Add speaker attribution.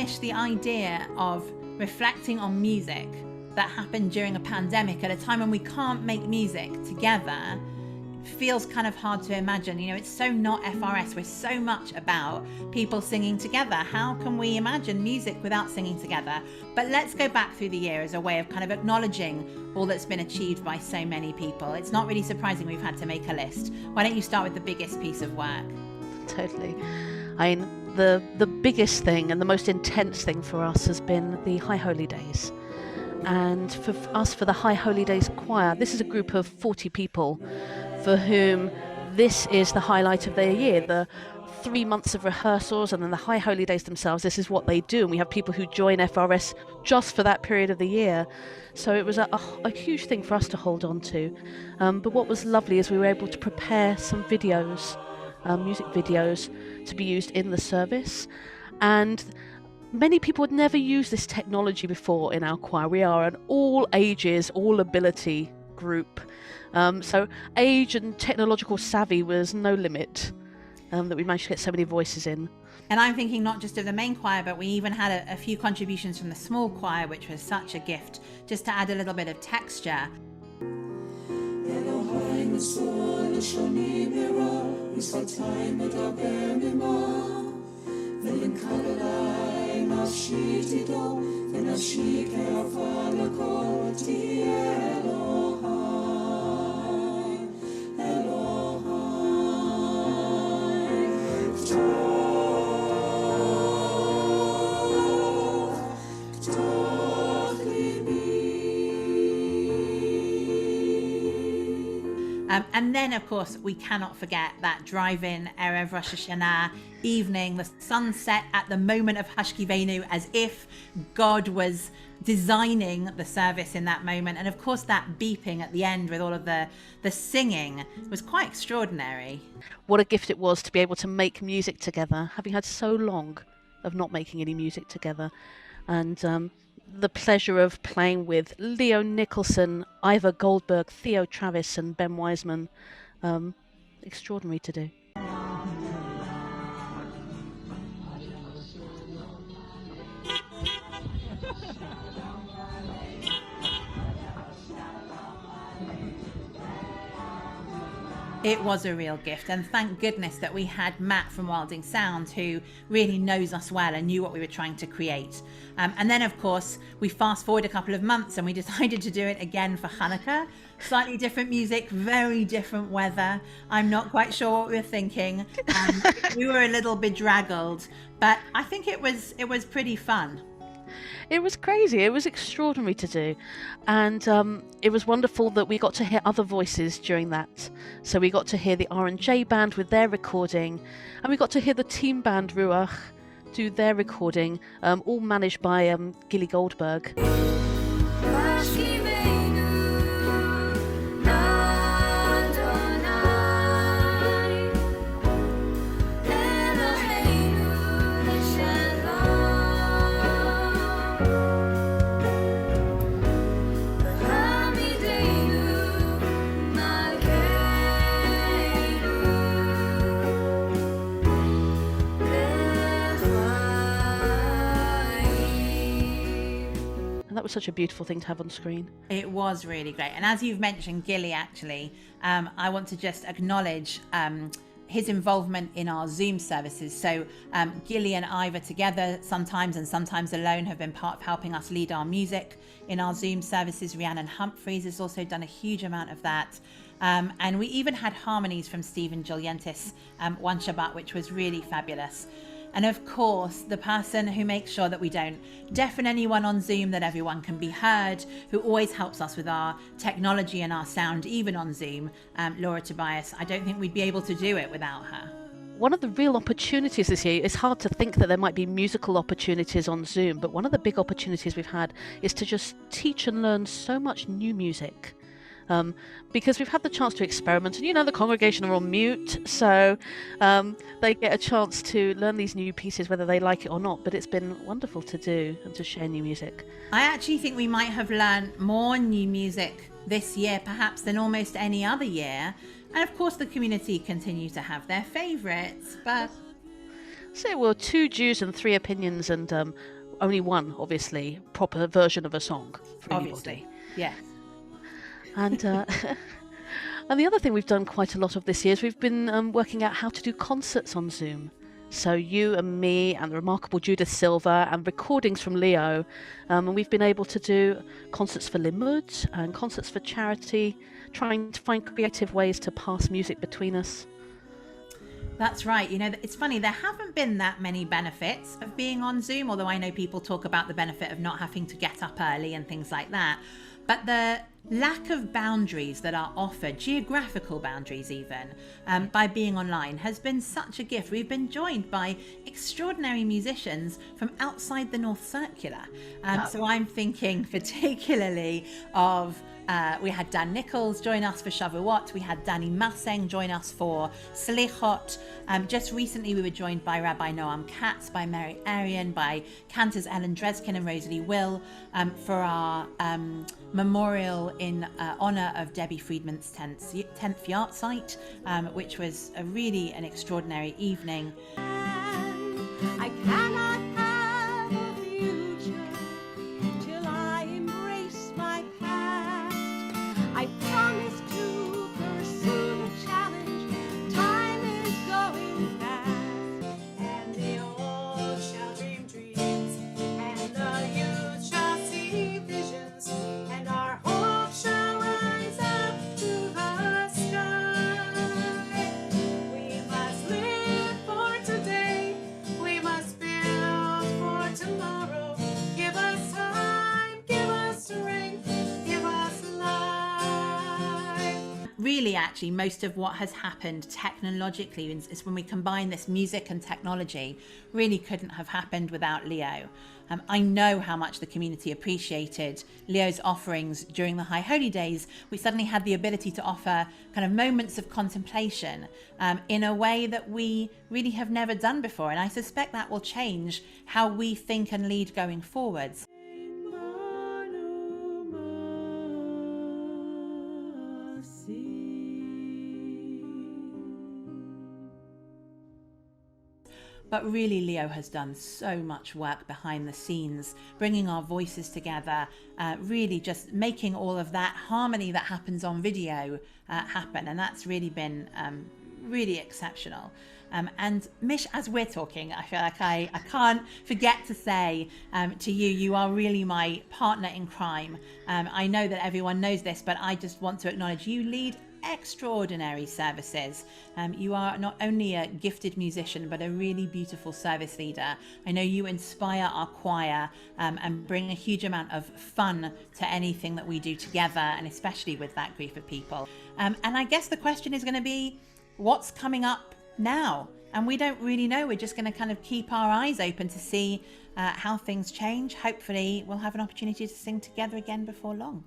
Speaker 1: relish the idea of reflecting on music that happened during a pandemic at a time when we can't make music together. Feels kind of hard to imagine. You know, it's so not FRS. We're so much about people singing together. How can we imagine music without singing together? But let's go back through the year as a way of kind of acknowledging all that's been achieved by so many people. It's not really surprising we've had to make a list. Why don't you start with the biggest piece of work?
Speaker 2: Totally. I mean, the biggest thing and the most intense thing for us has been the High Holy Days. And for us, for the High Holy Days choir, this is a group of 40 people for whom this is the highlight of their year. The 3 months of rehearsals and then the High Holy Days themselves, this is what they do. And we have people who join FRS just for that period of the year. So it was a huge thing for us to hold on to. But what was lovely is we were able to prepare some videos, music videos, to be used in the service. And many people had never used this technology before in our choir. We are an all ages, all ability group. So age and technological savvy was no limit, that we managed to get so many voices in.
Speaker 1: And I'm thinking not just of the main choir, but we even had a few contributions from the small choir, which was such a gift, just to add a little bit of texture. And then, of course, we cannot forget that drive-in Erev Rosh Hashanah evening, the sunset at the moment of Hashkivenu, as if God was designing the service in that moment. And of course, that beeping at the end with all of the singing was quite extraordinary.
Speaker 2: What a gift it was to be able to make music together, having had so long of not making any music together. And the pleasure of playing with Leo Nicholson, Ivor Goldberg, Theo Travis and Ben Wiseman. Extraordinary to do.
Speaker 1: It was a real gift, and thank goodness that we had Matt from Wilding Sound, who really knows us well and knew what we were trying to create. And then, of course, we fast forward a couple of months and we decided to do it again for Hanukkah. Slightly different music, very different weather. I'm not quite sure what we were thinking. We were a little bedraggled, but I think it was pretty fun.
Speaker 2: It was crazy. It was extraordinary to do. And it was wonderful that we got to hear other voices during that. So we got to hear the R&J band with their recording, and we got to hear the team band Ruach do their recording, all managed by Gilly Goldberg. That was such a beautiful thing to have on screen.
Speaker 1: It was really great. And as you've mentioned, Gilly, actually, I want to just acknowledge his involvement in our Zoom services. So Gilly and Ivor together sometimes and sometimes alone have been part of helping us lead our music in our Zoom services. Rhiannon Humphreys has also done a huge amount of that. And we even had harmonies from Stephen Julientis one Shabbat, which was really fabulous. And of course, the person who makes sure that we don't deafen anyone on Zoom, that everyone can be heard, who always helps us with our technology and our sound, even on Zoom, Laura Tobias. I don't think we'd be able to do it without her.
Speaker 2: One of the real opportunities this year, it's hard to think that there might be musical opportunities on Zoom, but one of the big opportunities we've had is to just teach and learn so much new music. Because we've had the chance to experiment, and the congregation are on mute, so they get a chance to learn these new pieces whether they like it or not, but it's been wonderful to do and to share new music.
Speaker 1: I actually think we might have learned more new music this year perhaps than almost any other year, and of course the community continue to have their favourites, but...
Speaker 2: So we're 2 Jews and 3 opinions, and only one, obviously, proper version of a song for
Speaker 1: Obviously,
Speaker 2: anybody.
Speaker 1: yes.
Speaker 2: And and the other thing we've done quite a lot of this year is we've been working out how to do concerts on Zoom. So you and me and the remarkable Judith Silver and recordings from Leo, and we've been able to do concerts for Limud and concerts for charity, trying to find creative ways to pass music between us.
Speaker 1: That's right. You know, it's funny, there haven't been that many benefits of being on Zoom, although I know people talk about the benefit of not having to get up early and things like that. But the lack of boundaries that are offered, geographical boundaries even, by being online has been such a gift. We've been joined by extraordinary musicians from outside the North Circular. So I'm thinking particularly of we had Dan Nichols join us for Shavuot. We had Danny Masseng join us for Slichot. Just recently we were joined by Rabbi Noam Katz, by Mary Arian, by cantors Ellen Dreskin and Rosalie Will for our memorial in honour of Debbie Friedman's 10th yard site, which was an extraordinary evening.
Speaker 3: I cannot have a future till I embrace my past. I promise to pursue the challenge. Time is going fast, and the old shall dream dreams, and the youth shall see visions, and our hope shall rise up to the sky. We must live for today. We must build for tomorrow. Give us time, give us strength, give us life.
Speaker 1: Really, actually, most of what has happened technologically is when we combine this music and technology, really couldn't have happened without Leo. I know how much the community appreciated Leo's offerings during the High Holy Days. We suddenly had the ability to offer kind of moments of contemplation in a way that we really have never done before. And I suspect that will change how we think and lead going forwards. But really, Leo has done so much work behind the scenes, bringing our voices together, really just making all of that harmony that happens on video happen. And that's really been really exceptional. And Mish, as we're talking, I feel like I can't forget to say to you, you are really my partner in crime. I know that everyone knows this, but I just want to acknowledge you lead extraordinary services. You are not only a gifted musician, but a really beautiful service leader. I know you inspire our choir and bring a huge amount of fun to anything that we do together, and especially with that group of people. And I guess the question is going to be, what's coming up now? And we don't really know. We're just going to kind of keep our eyes open to see how things change. Hopefully we'll have an opportunity to sing together again before long.